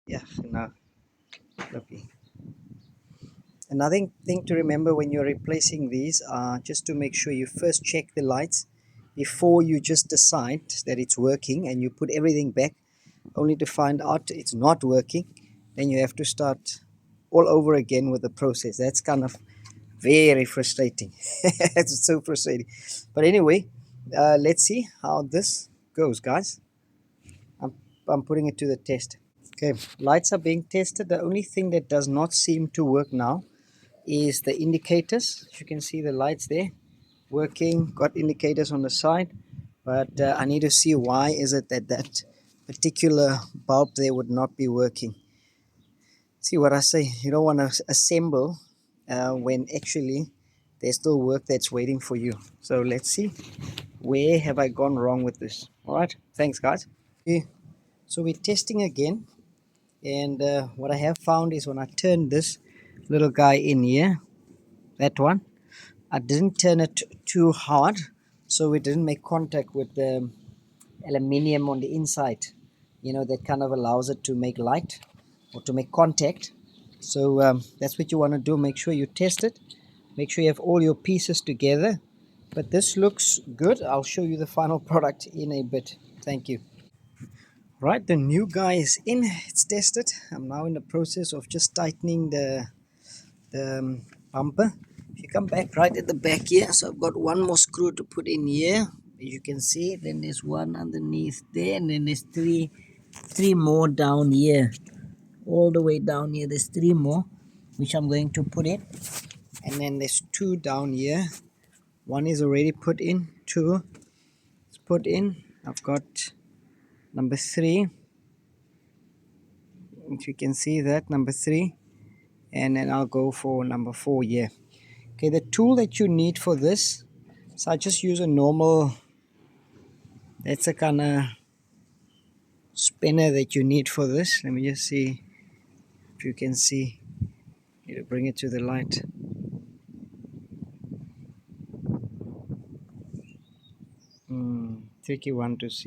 Yeah, now, lovely. Another thing to remember when you're replacing these, just to make sure you first check the lights before you just decide that it's working and you put everything back only to find out it's not working. Then you have to start all over again with the process. That's kind of very frustrating. It's so frustrating. But anyway, let's see how this goes, guys. I'm, I'm putting it to the test. Okay, lights are being tested. The only thing that does not seem to work now is the indicators. As you can see the lights there working, got indicators on the side, but I need to see why is it that that particular bulb there would not be working. See what I say, you don't want to assemble when actually there's still work that's waiting for you. So let's see, where have I gone wrong with this? All right, thanks guys. Okay, so we're testing again, and what I have found is when I turn this little guy in here, that one, I didn't turn it too hard, so it didn't make contact with the aluminium on the inside. You know, that kind of allows it to make light or to make contact. So that's what you want to do. Make sure you test it. Make sure you have all your pieces together. But this looks good. I'll show you the final product in a bit. Thank you. Right, the new guy is in. It's tested. I'm now in the process of just tightening the bumper. If you come back right at the back here, so I've got one more screw to put in here, as you can see. Then there's one underneath there, and then there's three more down here, all the way down here. There's three more which I'm going to put in, and then there's two down here. One is already put in, two is put in. I've got number three, if you can see that, number three, and then I'll go for number four here. Okay, the tool that you need for this, so I just use a normal, that's a kind of spinner that you need for this. Let me just see if you can see. Need to bring it to the light. Tricky one to see.